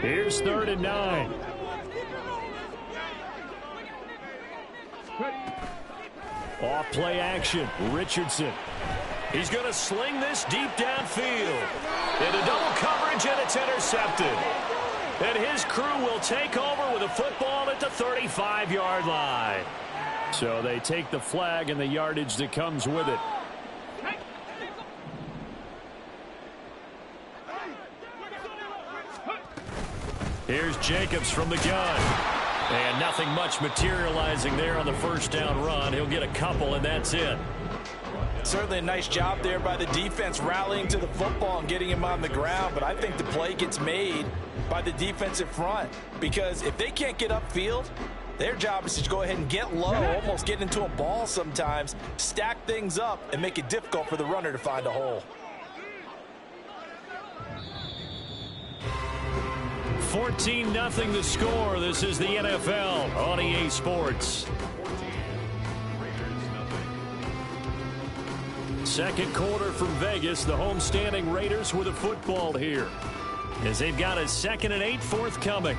Here's 3rd and 9. Off play action. Richardson. He's going to sling this deep downfield. Into double coverage, and it's intercepted. And his crew will take over with a football at the 35-yard line. So they take the flag and the yardage that comes with it. Here's Jacobs from the gun. And nothing much materializing there on the first down run. He'll get a couple, and that's it. Certainly a nice job there by the defense rallying to the football and getting him on the ground. But I think the play gets made by the defensive front. Because if they can't get upfield, their job is to go ahead and get low, almost get into a ball sometimes, stack things up, and make it difficult for the runner to find a hole. 14-0 the score. This is the NFL on EA Sports. Second quarter from Vegas. The homestanding Raiders with a football here, as they've got a 2nd and 8 forthcoming.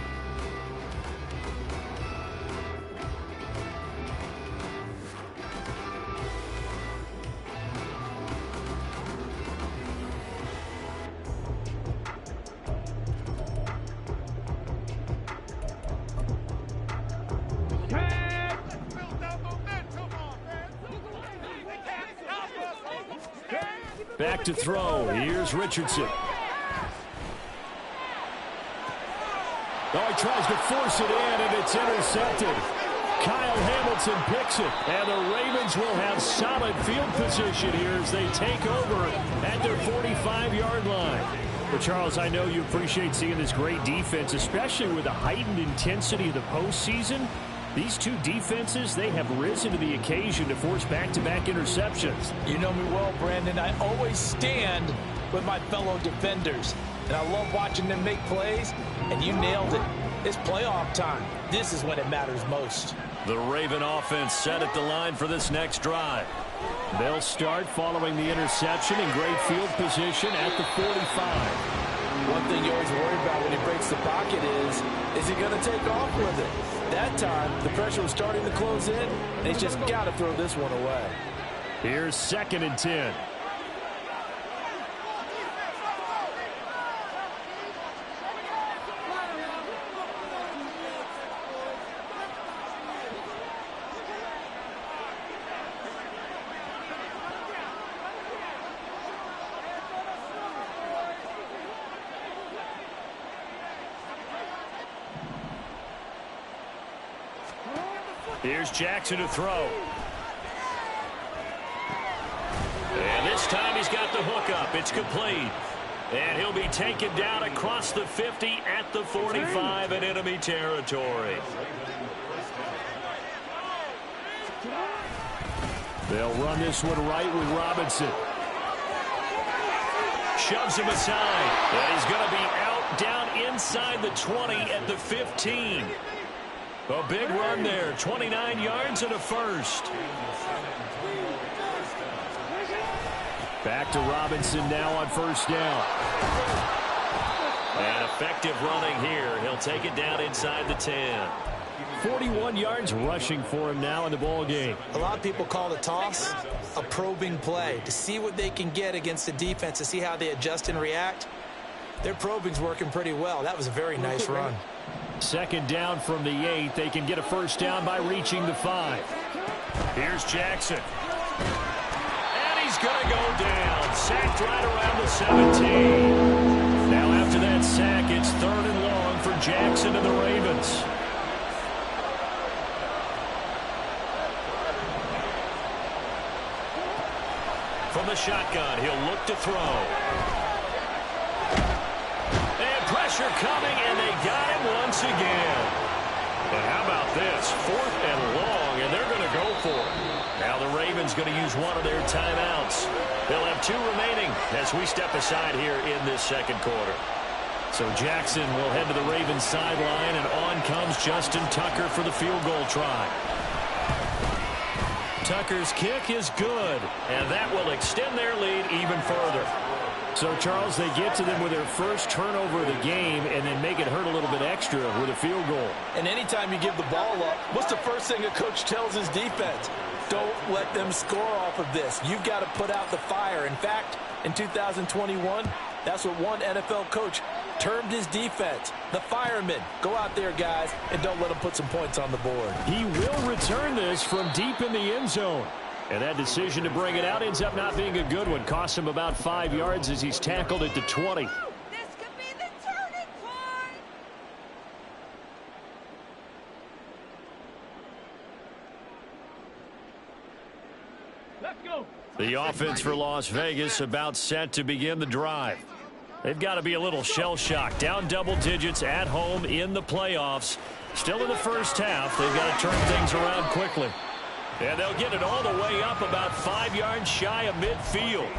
Back to throw. Here's Richardson. Oh, he tries to force it in, and it's intercepted. Kyle Hamilton picks it, and the Ravens will have solid field position here as they take over at their 45-yard line. But, Charles, I know you appreciate seeing this great defense, especially with the heightened intensity of the postseason. These two defenses, they have risen to the occasion to force back-to-back interceptions. You know me well, Brandon. I always stand with my fellow defenders. And I love watching them make plays, and you nailed it. It's playoff time. This is when it matters most. The Raven offense set at the line for this next drive. They'll start following the interception in great field position at the 45. One thing you always worry about when he breaks the pocket is he going to take off with it? That time, the pressure was starting to close in, and he's just got to throw this one away. Here's 2nd and 10. Here's Jackson to throw. And this time he's got the hook up. It's complete. And he'll be taken down across the 50 at the 45 in enemy territory. They'll run this one right with Robinson. Shoves him aside. And he's going to be out down inside the 20 at the 15. A big run there, 29 yards and a first. Back to Robinson now on first down. And effective running here. He'll take it down inside the 10. 41 yards rushing for him now in the ball game. A lot of people call the toss a probing play to see what they can get against the defense, to see how they adjust and react. Their probing's working pretty well. That was a very nice run. 2nd down from the 8. They can get a first down by reaching the 5. Here's Jackson. And he's going to go down. Sacked right around the 17. Now after that sack, it's 3rd and long for Jackson and the Ravens. From the shotgun, he'll look to throw. Pressure coming, and they got him once again. But how about this? 4th and long, and they're going to go for it. Now the Ravens going to use one of their timeouts. They'll have 2 remaining as we step aside here in this 2nd quarter. So Jackson will head to the Ravens sideline, and on comes Justin Tucker for the field goal try. Tucker's kick is good, and that will extend their lead even further. So, Charles, they get to them with their first turnover of the game and then make it hurt a little bit extra with a field goal. And anytime you give the ball up, what's the first thing a coach tells his defense? Don't let them score off of this. You've got to put out the fire. In fact, in 2021, that's what one NFL coach termed his defense, the firemen. Go out there, guys, and don't let them put some points on the board. He will return this from deep in the end zone. And that decision to bring it out ends up not being a good one. Costs him about 5 yards as he's tackled at the 20. This could be the turning point. Let's go. The offense for Las Vegas about set to begin the drive. They've got to be a little shell-shocked. Down double digits at home in the playoffs. Still in the first half. They've got to turn things around quickly. And they'll get it all the way up about 5 yards shy of midfield.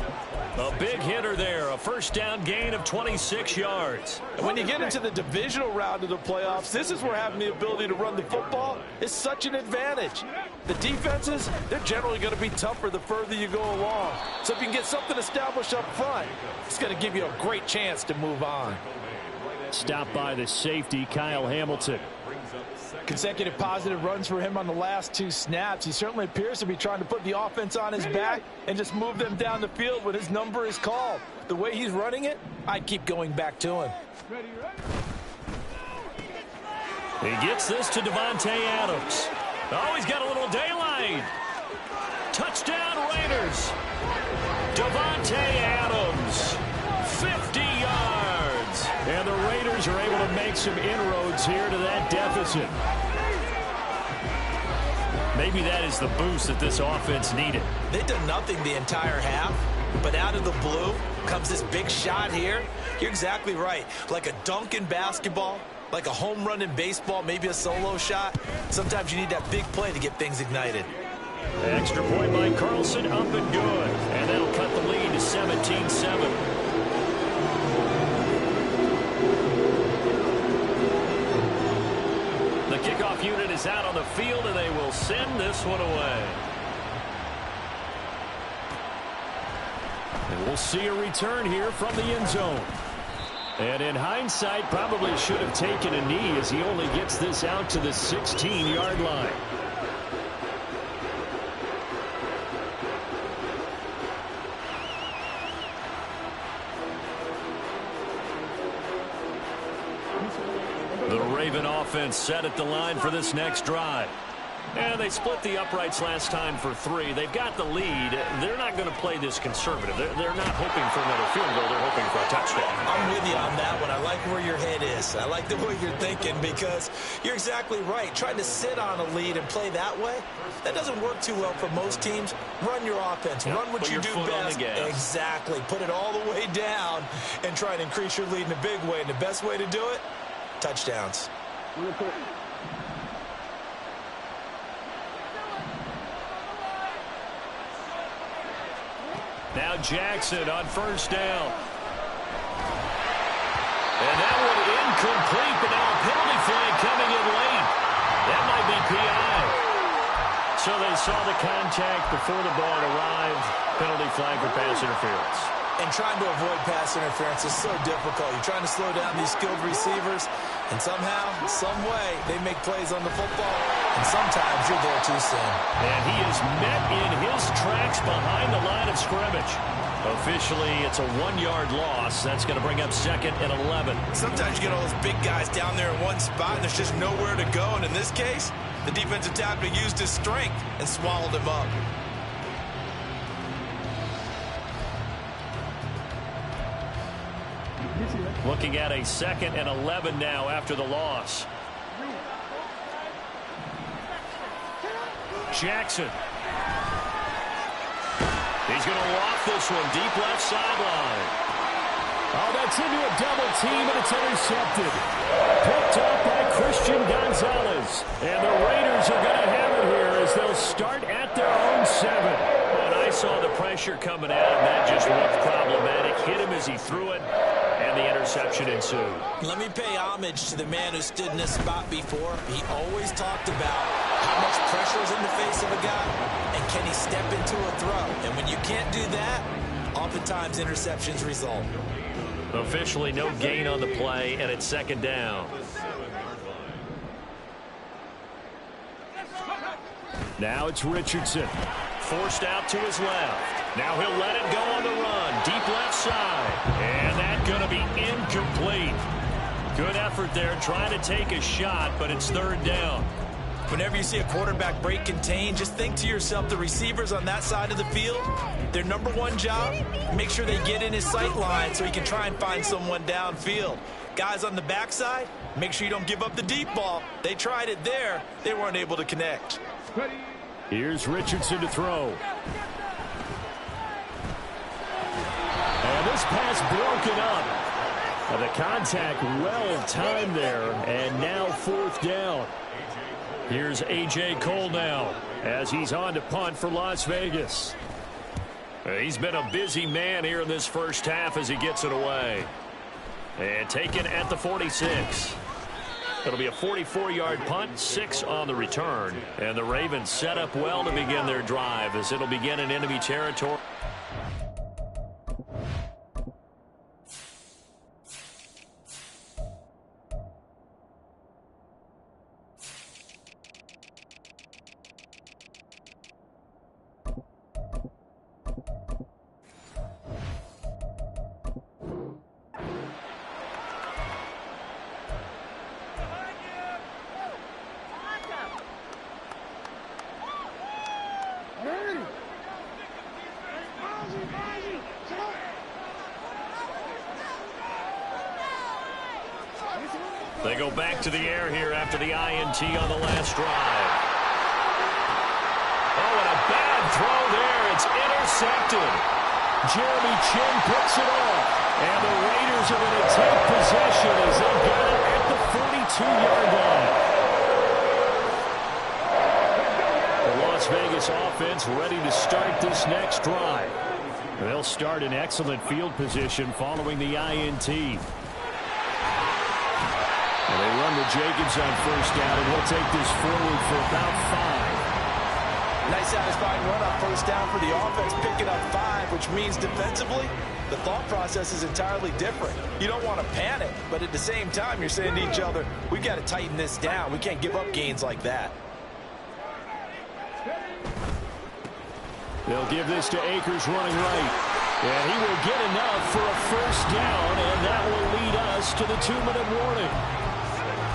A big hitter there. A first down gain of 26 yards. And when you get into the divisional round of the playoffs, this is where having the ability to run the football is such an advantage. The defenses, they're generally going to be tougher the further you go along. So if you can get something established up front, it's going to give you a great chance to move on. Stopped by the safety, Kyle Hamilton. Consecutive positive runs for him on the last 2 snaps. He certainly appears to be trying to put the offense on his back and just move them down the field when his number is called. The way he's running it, I'd keep going back to him. He gets this to Davante Adams. Oh, he's got a little daylight. Touchdown Raiders. Davante Adams, 50 yards. And the Raiders are able to make some inroads here to that deficit. Maybe that is the boost that this offense needed. They've done nothing the entire half, but out of the blue comes this big shot here. You're exactly right. Like a dunk in basketball, like a home run in baseball, maybe a solo shot. Sometimes you need that big play to get things ignited. Extra point by Carlson, up and good. And that'll cut the lead to 17-7. The kickoff unit is out on the field, and they will send this one away. And we'll see a return here from the end zone. And in hindsight, probably should have taken a knee as he only gets this out to the 16-yard line. The Raven offense set at the line for this next drive. And they split the uprights last time for 3. They've got the lead. They're not going to play this conservative. They're not hoping for another field goal. They're hoping for a touchdown. I'm with you on that one. I like where your head is. I like the way you're thinking because you're exactly right. Trying to sit on a lead and play that way, that doesn't work too well for most teams. Run your offense. Yep, run what you do best. Exactly. Put it all the way down and try and increase your lead in a big way. And the best way to do it, touchdowns. Now Jackson on first down. And that one incomplete, but now a penalty flag coming in late. That might be PI. So they saw the contact before the ball arrived. Penalty flag for pass interference. And trying to avoid pass interference is so difficult. You're trying to slow down these skilled receivers, and somehow, some way, they make plays on the football, and sometimes you're there too soon. And he is met in his tracks behind the line of scrimmage. Officially, it's a 1-yard loss. That's going to bring up second and 11. Sometimes you get all those big guys down there in one spot, and there's just nowhere to go. And in this case, the defensive tackle used his strength and swallowed him up. Looking at a second and 11 now after the loss. Jackson. He's going to loft this one deep left sideline. Oh, that's into a double team, and it's intercepted. Picked up by Christian Gonzalez. And the Raiders are going to have it here as they'll start at their own 7. And I saw the pressure coming at him. That just looked problematic. Hit him as he threw it. And the interception ensued. Let me pay homage to the man who stood in this spot before. He always talked about How much pressure is in the face of a guy, and can he step into a throw? And when you can't do that, oftentimes interceptions result. Officially no gain on the play, and it's second down. Now it's Richardson. Forced out to his left. Now he'll let it go on the run. Deep left side. And that's going to be incomplete. Good effort there trying to take a shot, but it's third down. Whenever you see a quarterback break contain, just think to yourself, the receivers on that side of the field, their number one job, make sure they get in his sight line so he can try and find someone downfield. Guys on the backside, make sure you don't give up the deep ball. They tried it there. They weren't able to connect. Here's Richardson to throw. And this pass broken up. And the contact well timed there. And now fourth down. Here's A.J. Cole now as he's on to punt for Las Vegas. He's been a busy man here in this first half as he gets it away. And taken at the 46. It'll be a 44-yard punt, 6 on the return. And the Ravens set up well to begin their drive as it'll begin in enemy territory. They go back to the air here after the INT on the last drive. Oh, and a bad throw there. It's intercepted. Jeremy Chin picks it off. And the Raiders are going to take possession as they got it at the 42-yard line. The Las Vegas offense ready to start this next drive. They'll start in excellent field position following the INT. And they run to Jacobs on first down, and he'll take this forward for about 5. Nice satisfying run on first down for the offense, picking up 5, which means defensively, the thought process is entirely different. You don't want to panic, but at the same time, you're saying to each other, we've got to tighten this down. We can't give up gains like that. They'll give this to Akers running right. And he will get enough for a first down, and that will lead us to the 2-minute warning.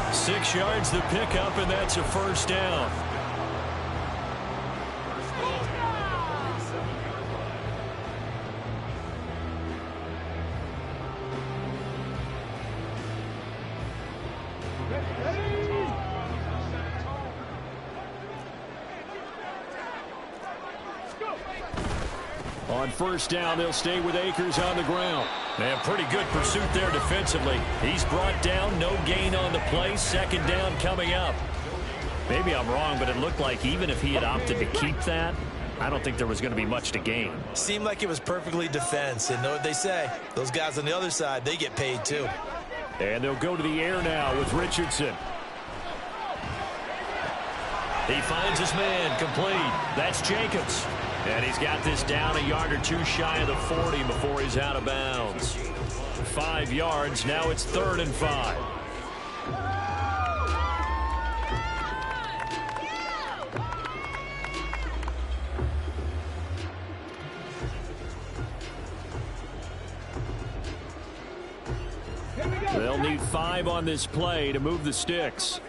6 yards to pick up, and that's a first down. On first down, they'll stay with Akers on the ground. And pretty good pursuit there defensively. He's brought down, no gain on the play. Second down coming up. Maybe I'm wrong, but it looked like even if he had opted to keep that, I don't think there was going to be much to gain. Seemed like it was perfectly defense. And know what they say, those guys on the other side, they get paid too. And they'll go to the air now with Richardson. He finds his man complete. That's Jacobs. And he's got this down a yard or two shy of the 40 before he's out of bounds. 5 yards. Now it's 3rd and 5. They'll need 5 on this play to move the sticks.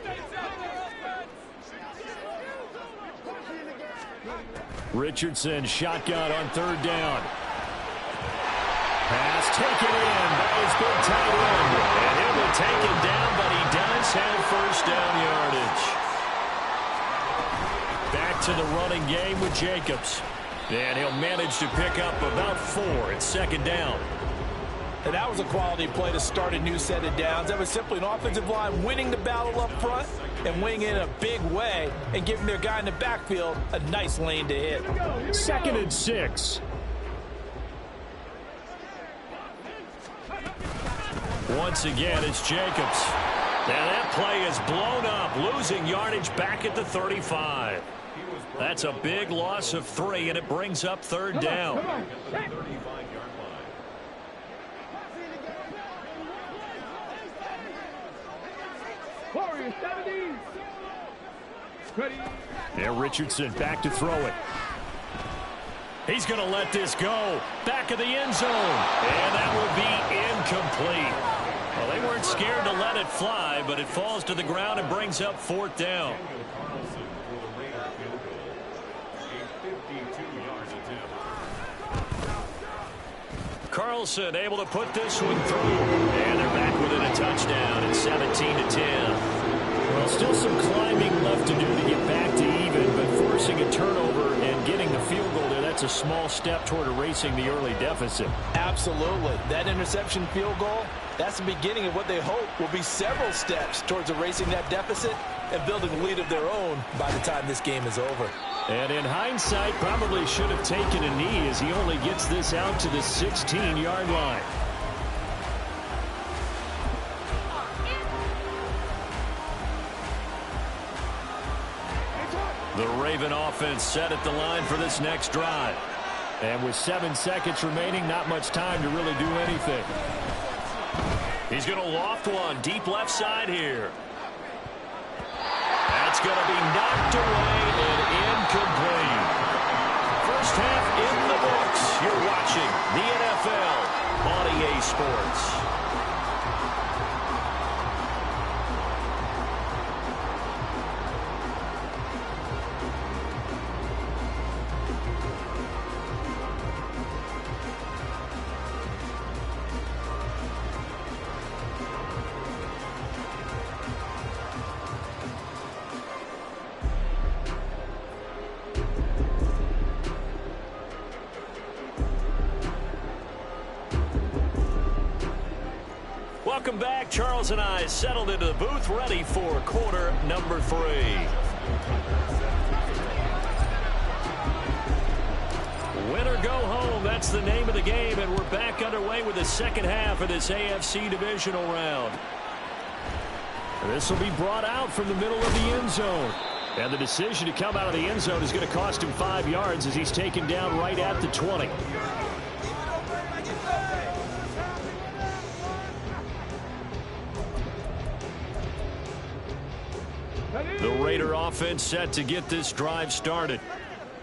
Richardson shotgun on 3rd down. Pass taken in by his big tight end. And he'll be taken down, but he does have first down yardage. Back to the running game with Jacobs. And he'll manage to pick up about 4 at 2nd down. And that was a quality play to start a new set of downs. That was simply an offensive line winning the battle up front and winning in a big way and giving their guy in the backfield a nice lane to hit. 2nd and 6. Once again, it's Jacobs. And that play is blown up, losing yardage back at the 35. That's a big loss of 3, and it brings up third down. There, Richardson back to throw it. He's going to let this go. Back of the end zone. And that will be incomplete. Well, they weren't scared to let it fly, but it falls to the ground and brings up fourth down. Carlson able to put this one through. And they're back within a touchdown at 17-10. Well, still some climbing left to do to get back to even, but forcing a turnover and getting the field goal there, that's a small step toward erasing the early deficit. Absolutely. That interception field goal, that's the beginning of what they hope will be several steps towards erasing that deficit and building a lead of their own by the time this game is over. And in hindsight, probably should have taken a knee as he only gets this out to the 16-yard line. The Raven offense set at the line for this next drive. And with 7 seconds remaining, not much time to really do anything. He's going to loft one deep left side here. That's going to be knocked away and incomplete. First half in the books. You're watching the NFL on EA Sports. Welcome back. Charles and I settled into the booth, ready for quarter number 3. Win or go home, that's the name of the game, and we're back underway with the second half of this AFC divisional round. This will be brought out from the middle of the end zone. And the decision to come out of the end zone is going to cost him 5 yards as he's taken down right at the 20. The Raider offense set to get this drive started.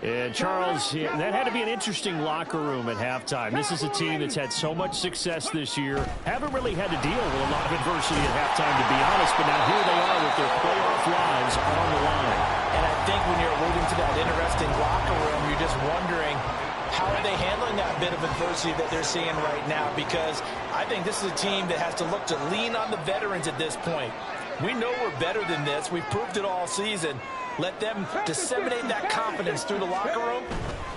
And Charles, that had to be an interesting locker room at halftime. This is a team that's had so much success this year. Haven't really had to deal with a lot of adversity at halftime, to be honest. But now here they are with their playoff lives on the line. And I think when you're alluding to that interesting locker room, you're just wondering, how are they handling that bit of adversity that they're seeing right now? Because I think this is a team that has to look to lean on the veterans at this point. We know we're better than this. We've proved it all season. Let them disseminate that confidence through the locker room.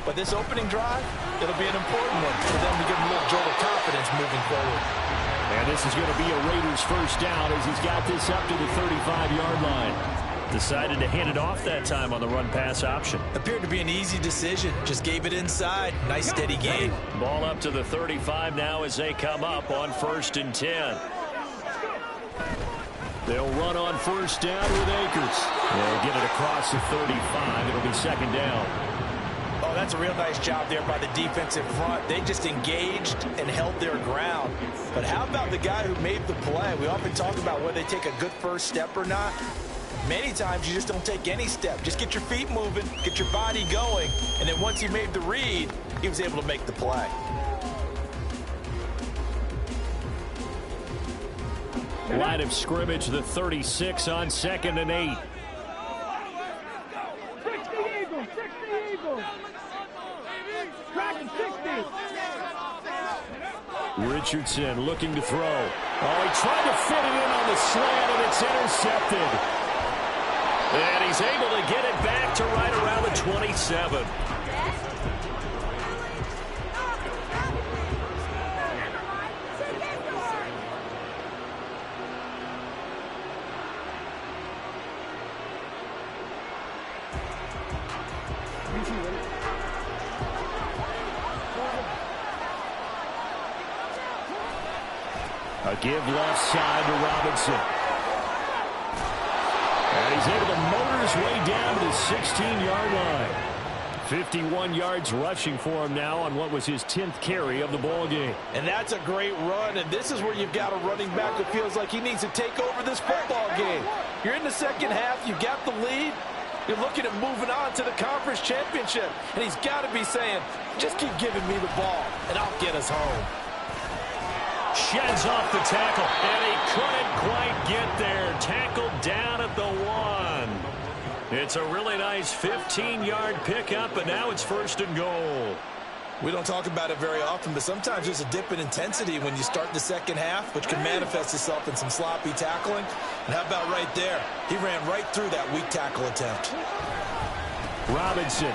But this opening drive, it'll be an important one for them to give them a little jolt of confidence moving forward. And this is going to be a Raiders first down as he's got this up to the 35-yard line. Decided to hand it off that time on the run-pass option. Appeared to be an easy decision. Just gave it inside. Nice steady gain. Ball up to the 35 now as they come up on 1st and 10. They'll run on first down with Akers. They'll get it across the 35. It'll be second down. Oh, that's a real nice job there by the defensive front. They just engaged and held their ground. But how about the guy who made the play? We often talk about whether they take a good first step or not. Many times you just don't take any step. Just get your feet moving, get your body going, and then once he made the read, he was able to make the play. Line of scrimmage, the 36 on 2nd and 8. 60 Eagles, 60 Eagles. Track 60. Richardson looking to throw. Oh, he tried to fit it in on the slant, and it's intercepted. And he's able to get it back to right around the 27. A give left side to Robinson. And he's able to motor his way down to the 16-yard line. 51 yards rushing for him now on what was his 10th carry of the ball game. And that's a great run, and this is where you've got a running back that feels like he needs to take over this football game. You're in the second half, you got the lead, you're looking at moving on to the conference championship, and he's got to be saying, just keep giving me the ball, and I'll get us home. Sheds off the tackle, and he couldn't quite get there. Tackled down at the 1. It's a really nice 15-yard pickup, but now it's 1st and goal. We don't talk about it very often, but sometimes there's a dip in intensity when you start the second half, which can manifest itself in some sloppy tackling. And how about right there? He ran right through that weak tackle attempt. Robinson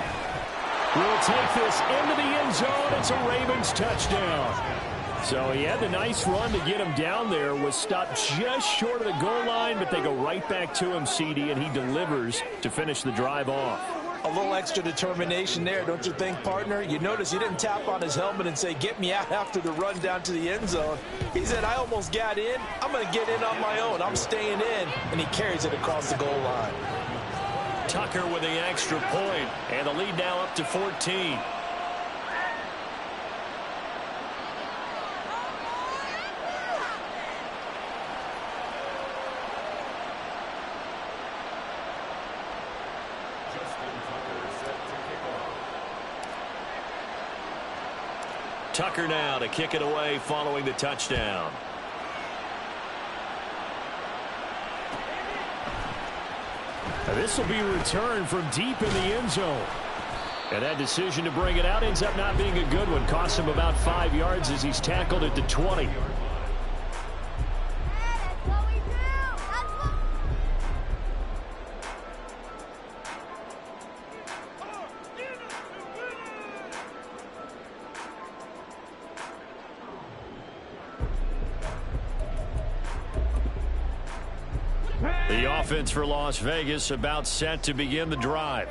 will take this into the end zone. It's a Ravens touchdown. So he had the nice run to get him down there, was stopped just short of the goal line, but they go right back to him, CD, and he delivers to finish the drive off. A little extra determination there, don't you think, partner? You notice he didn't tap on his helmet and say, get me out after the run down to the end zone. He said, I almost got in. I'm going to get in on my own. I'm staying in. And he carries it across the goal line. Tucker with the extra point, and the lead now up to 14. Tucker now to kick it away following the touchdown. Now this will be returned from deep in the end zone. And that decision to bring it out ends up not being a good one. Costs him about 5 yards as he's tackled at the 20. The offense for Las Vegas about set to begin the drive.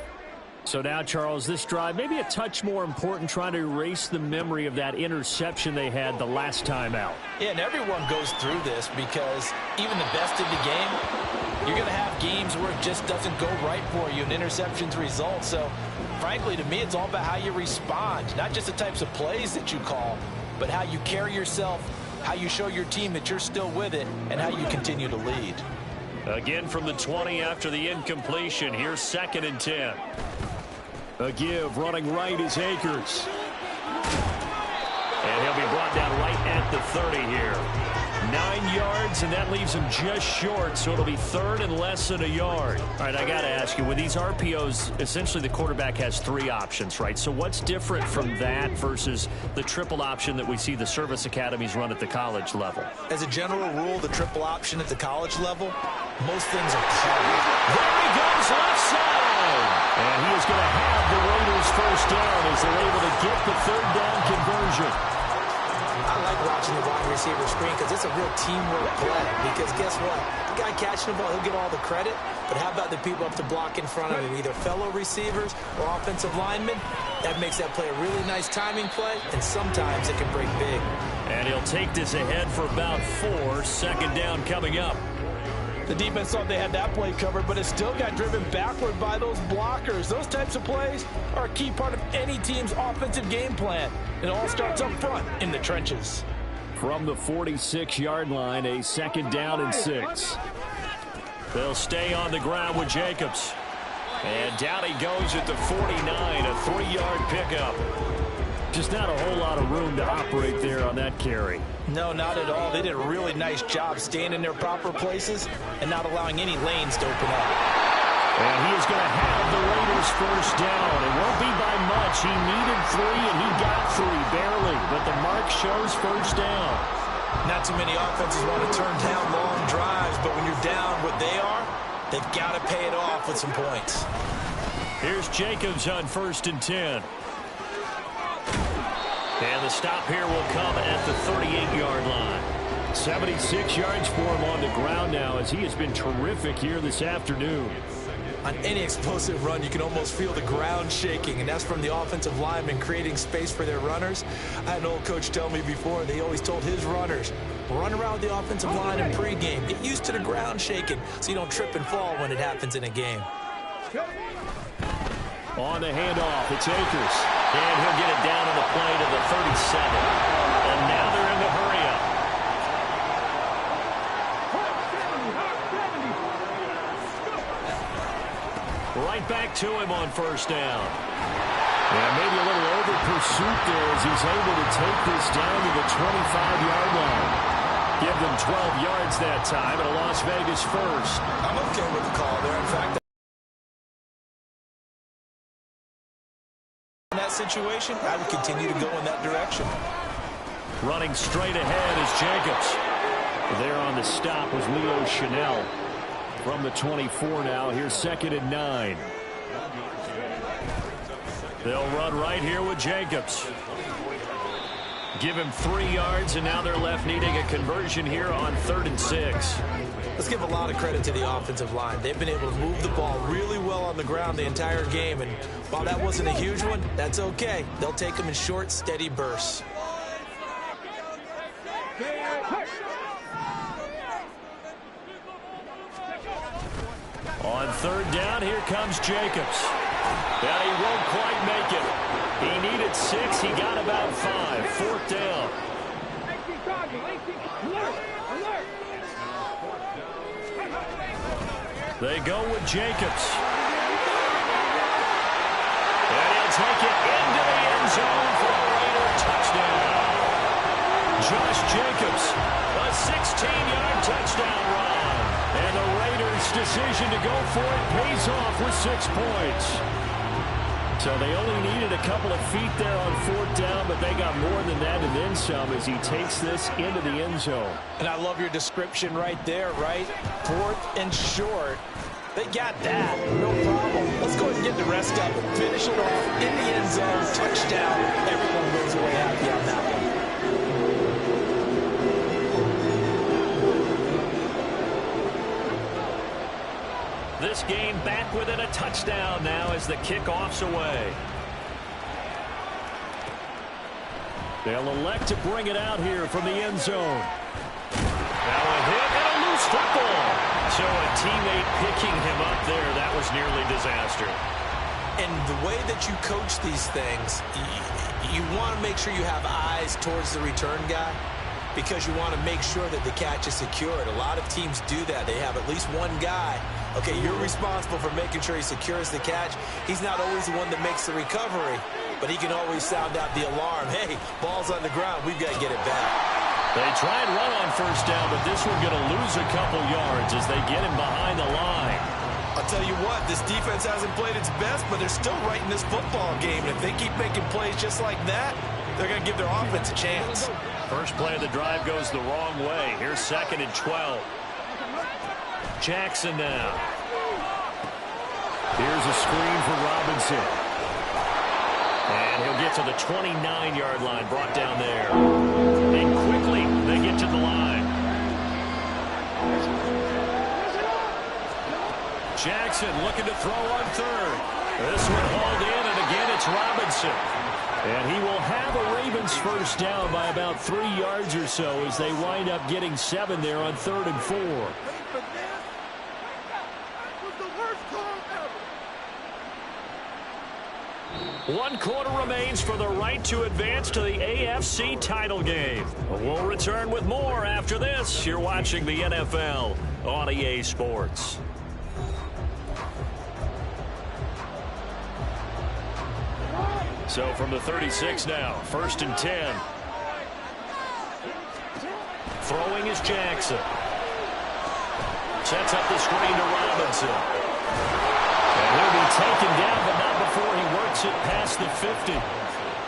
So now, Charles, this drive maybe a touch more important, trying to erase the memory of that interception they had the last time out. Yeah, and everyone goes through this because even the best in the game, you're going to have games where it just doesn't go right for you and interceptions result. So, frankly, to me, it's all about how you respond, not just the types of plays that you call, but how you carry yourself, how you show your team that you're still with it, and how you continue to lead. Again from the 20 after the incompletion. Here's 2nd and 10. A give running right is Akers. And he'll be brought down right at the 30 here. 9 yards, and that leaves him just short, so it'll be 3rd and less than a yard. All right, I got to ask you, with these RPOs, essentially the quarterback has 3 options, right? So what's different from that versus the triple option that we see the service academies run at the college level? As a general rule, the triple option at the college level, most things are covered. There he goes, left side. And he is going to have the Raiders first down as they're able to get the 3rd down conversion. I like watching the wide receiver screen because it's a real teamwork play. Because guess what? The guy catching the ball, he'll get all the credit. But how about the people up to block in front of him, either fellow receivers or offensive linemen? That makes that play a really nice timing play, and sometimes it can break big. And he'll take this ahead for about 4. 2nd down coming up. The defense thought they had that play covered, but it still got driven backward by those blockers. Those types of plays are a key part of any team's offensive game plan. It all starts up front in the trenches. From the 46-yard line, a 2nd down and 6. They'll stay on the ground with Jacobs. And down he goes at the 49, a 3-yard pickup. Just not a whole lot of room to operate there on that carry. No, not at all. They did a really nice job staying in their proper places and not allowing any lanes to open up. And he is going to have the Raiders first down. It won't be by much. He needed 3, and he got 3, barely. But the mark shows first down. Not too many offenses want to turn down long drives, but when you're down what they are, they've got to pay it off with some points. Here's Jacobs on 1st and 10. And the stop here will come at the 38-yard line. 76 yards for him on the ground now as he has been terrific here this afternoon. On any explosive run, you can almost feel the ground shaking, and that's from the offensive linemen creating space for their runners. I had an old coach tell me before, they always told his runners, run around the offensive line in pregame. Get used to the ground shaking so you don't trip and fall when it happens in a game. On the handoff, it's Akers. And he'll get it down on the play to the 37. And now they're in the hurry-up. Right back to him on first down. And maybe a little over-pursuit there as he's able to take this down to the 25-yard line. Give them 12 yards that time, and a Las Vegas first. I'm okay with the call there. In fact, in that situation, I would continue to go in that direction. Running straight ahead is Jacobs. There on the stop was Leo Chanel. From the 24 now, here's 2nd and 9. They'll run right here with Jacobs. Give him 3 yards, and now they're left needing a conversion here on 3rd and 6. Let's give a lot of credit to the offensive line. They've been able to move the ball really well on the ground the entire game, and while that wasn't a huge one, that's okay. They'll take them in short, steady bursts. On 3rd down, here comes Jacobs. And he won't quite make it. He needed 6. He got about 5. 4th down. They go with Jacobs. And he'll take it into the end zone for a Raider touchdown. Josh Jacobs, a 16-yard touchdown run. And the Raiders' decision to go for it pays off with 6 points. So they only needed a couple of feet there on 4th down, but they got more than that and then some as he takes this into the end zone. And I love your description right there, right? 4th and short. They got that. No problem. Let's go ahead and get the rest of it. Finish it off in the end zone. Touchdown. Everyone goes away happy on that one. This game back within a touchdown now as the kickoff's away. They'll elect to bring it out here from the end zone. Now a hit and a loose football. So a teammate picking him up there, that was nearly disaster. And the way that you coach these things, you want to make sure you have eyes towards the return guy, because you want to make sure that the catch is secured. A lot of teams do that. They have at least one guy. Okay, you're responsible for making sure he secures the catch. He's not always the one that makes the recovery, but he can always sound out the alarm. Hey, ball's on the ground. We've got to get it back. They try and run on first down, but this one's going to lose a couple yards as they get him behind the line. I'll tell you what, this defense hasn't played its best, but they're still right in this football game. And if they keep making plays just like that, they're going to give their offense a chance. First play of the drive goes the wrong way. Here's 2nd and 12. Jackson now. Here's a screen for Robinson. And he'll get to the 29-yard line, brought down there. And quickly, they get to the line. Jackson looking to throw on 3rd. This one hauled in, and again it's Robinson. And he will have a Ravens first down by about 3 yards or so as they wind up getting 7 there on 3rd and 4. One quarter remains for the right to advance to the AFC title game. We'll return with more after this. You're watching the NFL on EA Sports. So from the 36 now, 1st and 10. Throwing is Jackson. Sets up the screen to Robinson. And he'll be taken down, but not before he works it past the 50.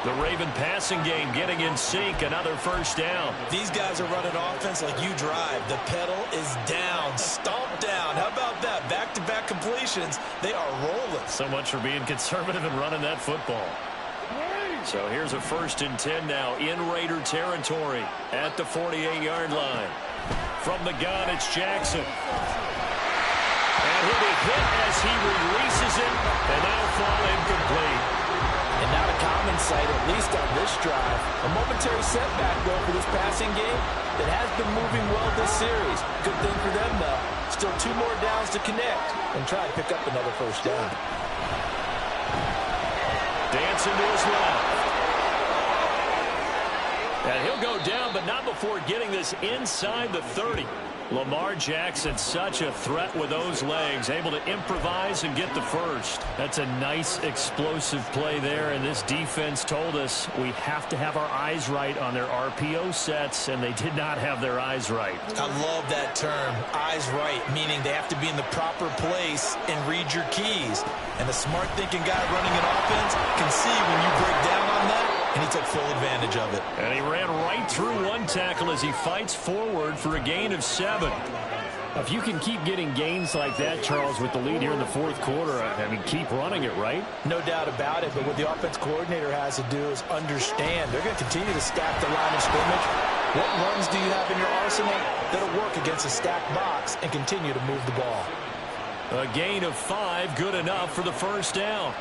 The Raven passing game getting in sync, another first down. These guys are running offense like you drive. The pedal is down, stomped down. How about that? Back-to-back completions. They are rolling. So much for being conservative and running that football. So here's a 1st and 10 now in Raider territory at the 48-yard line. From the gun, it's Jackson. And he'll be hit as he releases it, and that'll fall incomplete. And not a common sight, at least on this drive. A momentary setback, though, for this passing game that has been moving well this series. Good thing for them, though. Still 2 more downs to connect and try to pick up another first down. Dancing to his left. And he'll go down, but not before getting this inside the 30. Lamar Jackson, such a threat with those legs, able to improvise and get the first. That's a nice explosive play there, and this defense told us we have to have our eyes right on their RPO sets, and they did not have their eyes right. I love that term, eyes right, meaning they have to be in the proper place and read your keys. And a smart thinking guy running an offense can see when you break down on that, and he took full advantage of it. And he ran right through one tackle as he fights forward for a gain of 7. If you can keep getting gains like that, Charles, with the lead here in the fourth quarter, I mean, keep running it, right? No doubt about it, but what the offense coordinator has to do is understand they're going to continue to stack the line of scrimmage. What runs do you have in your arsenal that'll work against a stacked box and continue to move the ball? A gain of 5, good enough for the first down.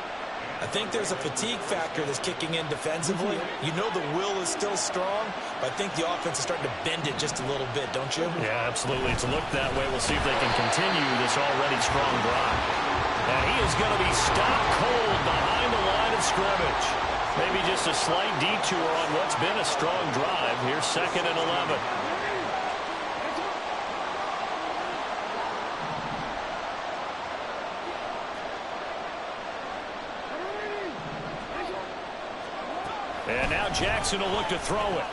I think there's a fatigue factor that's kicking in defensively. You know the will is still strong, but I think the offense is starting to bend it just a little bit, don't you? Yeah, absolutely. It's looked that way. We'll see if they can continue this already strong drive. And he is going to be stopped cold behind the line of scrimmage. Maybe just a slight detour on what's been a strong drive. Here's 2nd and 11. And now Jackson will look to throw it.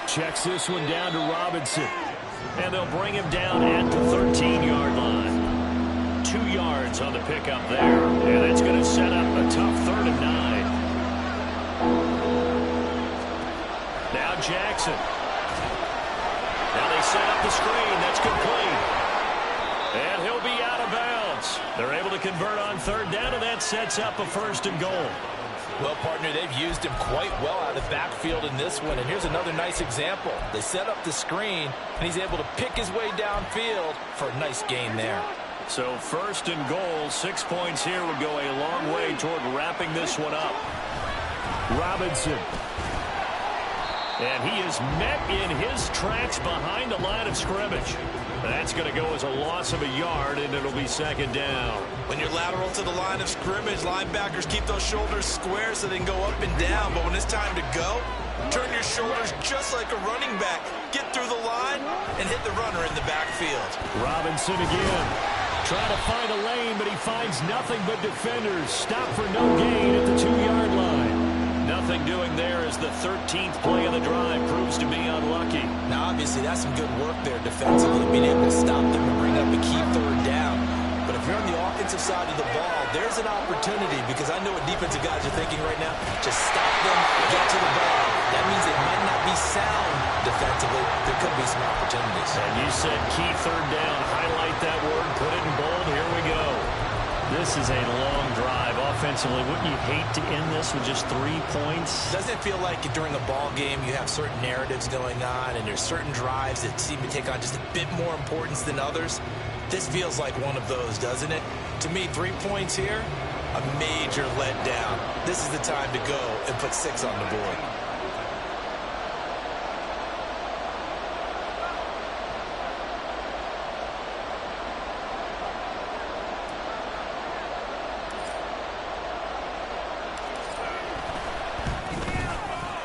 Checks this one down to Robinson. And they'll bring him down at the 13-yard line. 2 yards on the pickup there. And that's going to set up a tough 3rd and 9. Now Jackson. Now they set up the screen. That's complete. And he'll be out of bounds. They're able to convert on 3rd down, and that sets up a 1st and goal. Well, partner, they've used him quite well out of the backfield in this one. And here's another nice example. They set up the screen, and he's able to pick his way downfield for a nice gain there. So 1st and goal, 6 points here would go a long way toward wrapping this one up. Robinson. And he is met in his tracks behind the line of scrimmage. That's going to go as a loss of a yard, and it'll be 2nd down. When you're lateral to the line of scrimmage, linebackers keep those shoulders square so they can go up and down. But when it's time to go, turn your shoulders just like a running back. Get through the line and hit the runner in the backfield. Robinson again. Trying to find a lane, but he finds nothing but defenders. Stop for no gain at the 2-yard line. Nothing doing there as the 13th play of the drive proves to be unlucky. Now, obviously, that's some good work there defensively, being able to stop them and bring up a key 3rd down. But if you're on the offensive side of the ball, there's an opportunity, because I know what defensive guys are thinking right now. Just stop them, get to the ball. That means it might not be sound defensively. There could be some opportunities. And you said key 3rd down. Highlight that word, put it in bold. Here we go. This is a long drive offensively. Wouldn't you hate to end this with just 3 points? Doesn't it feel like during a ball game you have certain narratives going on and there's certain drives that seem to take on just a bit more importance than others? This feels like one of those, doesn't it? To me, 3 points here, a major letdown. This is the time to go and put 6 on the board.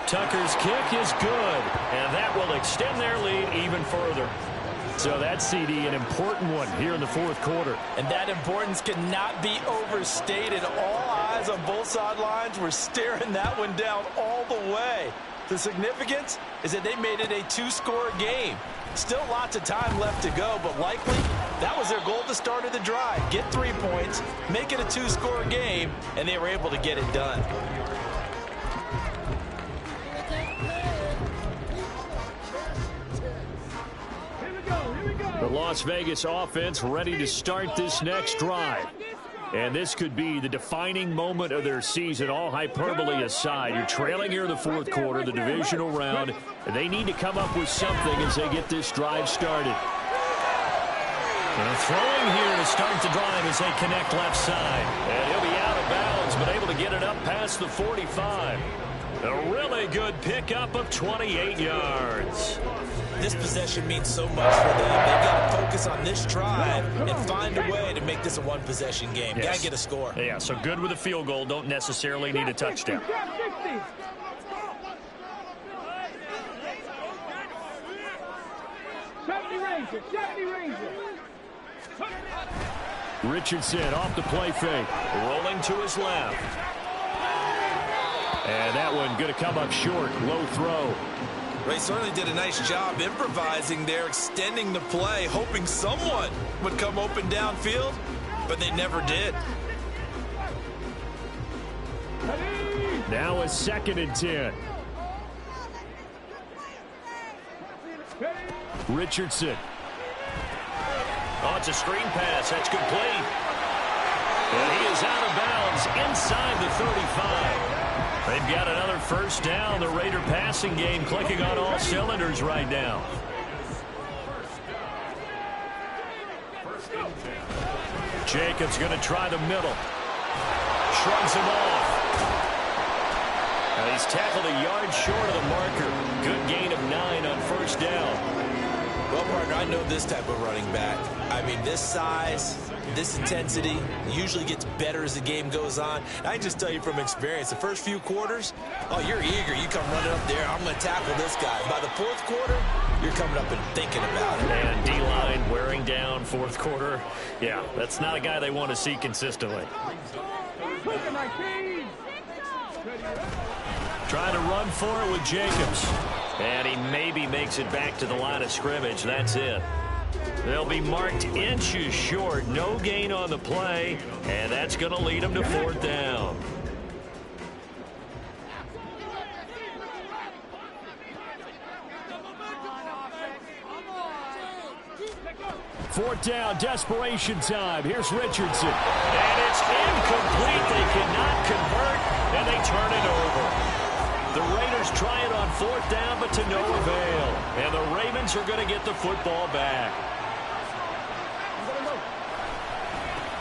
Tucker's kick is good, and that will extend their lead even further. So that CD, an important one here in the fourth quarter. And that importance cannot be overstated. All eyes on both sidelines were staring that one down all the way. The significance is that they made it a 2-score game. Still lots of time left to go, but likely that was their goal at the start of the drive. Get 3 points, make it a 2-score game, and they were able to get it done. The Las Vegas offense ready to start this next drive. And this could be the defining moment of their season, all hyperbole aside. You're trailing here in the fourth quarter, the divisional round, and they need to come up with something as they get this drive started. And throwing here to start the drive as they connect left side. And he'll be out of bounds, but able to get it up past the 45. A really good pickup of 28 yards. This possession means so much for them. They've got to focus on this drive and find a way to make this a one-possession game. Yes. Got to get a score. Yeah, so good with a field goal. Don't necessarily need a touchdown. Richardson off the play fake. Rolling to his left. And that one going to come up short. Low throw. They certainly did a nice job improvising there, extending the play, hoping someone would come open downfield, but they never did. Now a 2nd and 10. Richardson. Oh, it's a screen pass. That's complete. And he is out of bounds inside the 35. They've got another first down. The Raider passing game clicking on all cylinders right now. Jacobs going to try the middle. Shrugs him off. He's tackled a yard short of the marker. Good gain of 9 on first down. Well, partner, I know this type of running back. I mean, this size, this intensity usually gets better as the game goes on. I can just tell you from experience, the first few quarters, oh, you're eager. You come running up there, I'm going to tackle this guy. By the 4th quarter, you're coming up and thinking about it. And D-line wearing down 4th quarter. Yeah, that's not a guy they want to see consistently. Trying to run for it with Jacobs. And he maybe makes it back to the line of scrimmage. That's it. They'll be marked inches short. No gain on the play. And that's going to lead them to 4th down. Fourth down, desperation time. Here's Richardson. And it's incomplete. They cannot convert, and they turn it over. The Raiders try it on 4th down, but to no avail. And the Ravens are going to get the football back.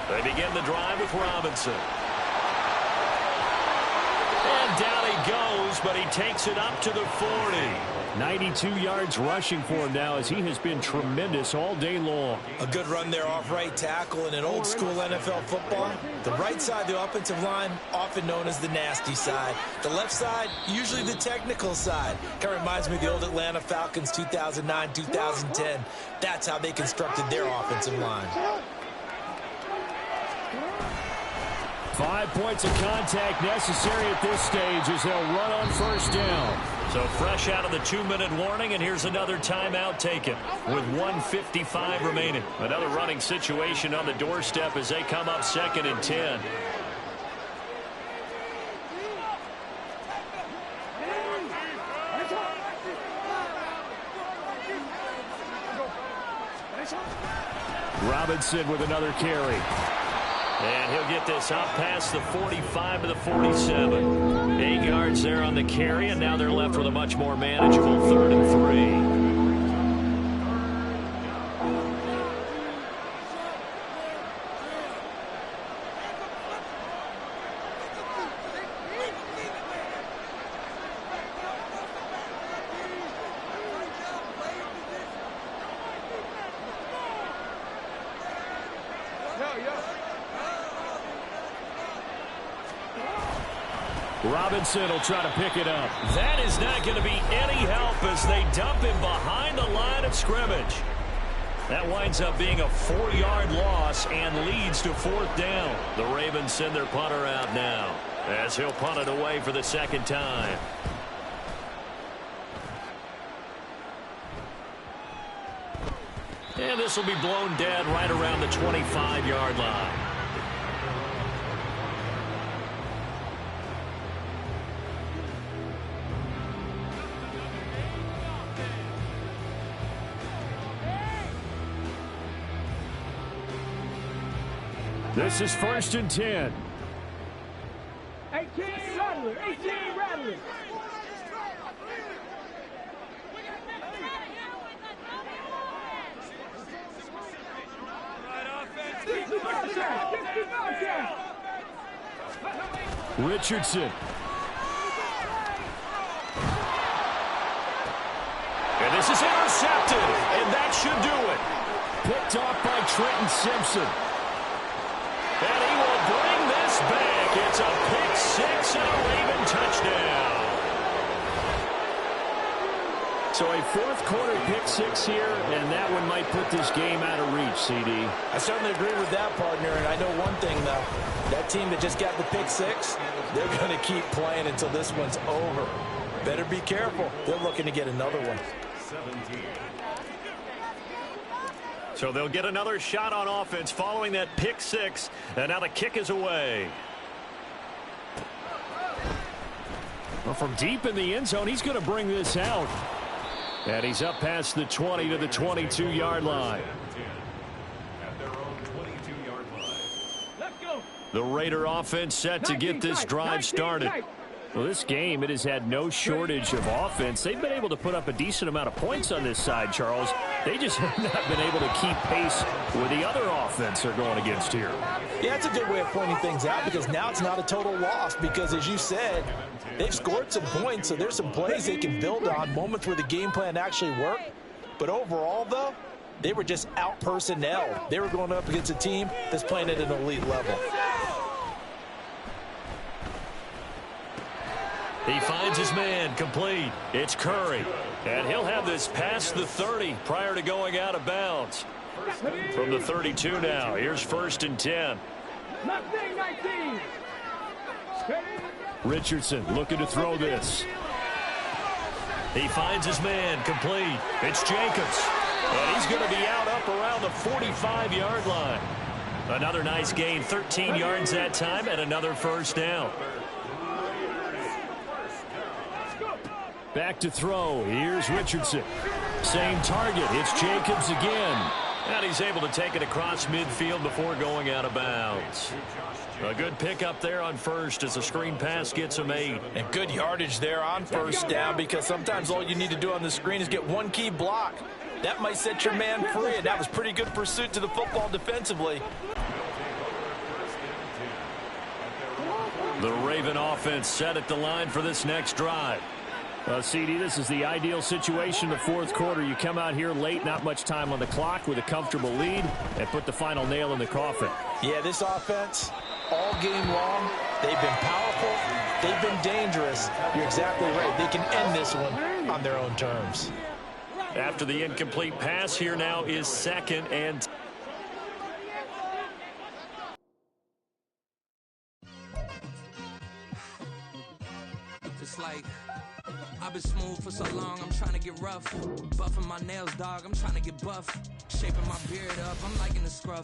They begin the drive with Robinson. And down he goes, but he takes it up to the 40. 92 yards rushing for him now as he has been tremendous all day long. A good run there off right tackle in an old school NFL football. The right side of the offensive line, often known as the nasty side. The left side, usually the technical side. Kind of reminds me of the old Atlanta Falcons 2009, 2010. That's how they constructed their offensive line. 5 points of contact necessary at this stage as they'll run on first down. So fresh out of the 2-minute warning, and here's another timeout taken with 1:55 remaining. Another running situation on the doorstep as they come up 2nd and 10. Robinson with another carry. And he'll get this up past the 45 to the 47. 8 yards there on the carry, and now they're left with a much more manageable 3rd and 3. Robinson will try to pick it up. That is not going to be any help as they dump him behind the line of scrimmage. That winds up being a 4-yard loss and leads to 4th down. The Ravens send their punter out now as he'll punt it away for the 2nd time. And this will be blown dead right around the 25-yard line. This is 1st and 10. 18 Rattler, 18 Rattler. Richardson. And this is intercepted, and that should do it. Picked off by Trenton Simpson. And he will bring this back. It's a pick six and a Raven touchdown. So a fourth quarter pick six here, and that one might put this game out of reach, CD. I certainly agree with that, partner, and I know one thing, though. That team that just got the pick six, they're going to keep playing until this one's over. Better be careful. They're looking to get another one. So they'll get another shot on offense following that pick six, and now the kick is away. Well, from deep in the end zone, he's going to bring this out. And he's up past the 20 to the 22-yard line. The Raider offense set to get this drive started. Well, this game, it has had no shortage of offense. They've been able to put up a decent amount of points on this side, Charles. They just have not been able to keep pace with the other offense they're going against here. Yeah, it's a good way of pointing things out because now it's not a total loss because, as you said, they've scored some points, so there's some plays they can build on, moments where the game plan actually worked. But overall, though, they were just out-personnel. They were going up against a team that's playing at an elite level. He finds his man complete. It's Curry. And he'll have this past the 30 prior to going out of bounds. From the 32 now. Here's 1st and 10. Richardson looking to throw this. He finds his man complete. It's Jacobs. And he's going to be out up around the 45-yard line. Another nice gain, 13 yards that time, and another first down. Back to throw. Here's Richardson. Same target. It's Jacobs again. And he's able to take it across midfield before going out of bounds. A good pickup there on first as a screen pass gets him 8. And good yardage there on first down because sometimes all you need to do on the screen is get one key block. That might set your man free, and that was pretty good pursuit to the football defensively. The Raven offense set at the line for this next drive. CD, this is the ideal situation, the fourth quarter. You come out here late, not much time on the clock with a comfortable lead, and put the final nail in the coffin. Yeah, this offense, all game long, they've been powerful, they've been dangerous. You're exactly right. They can end this one on their own terms. After the incomplete pass, here now is 2nd and 10. It's like I've been smooth for so long, I'm trying to get rough. Buffing my nails, dog, I'm trying to get buff. Shaping my beard up, I'm liking the scruff.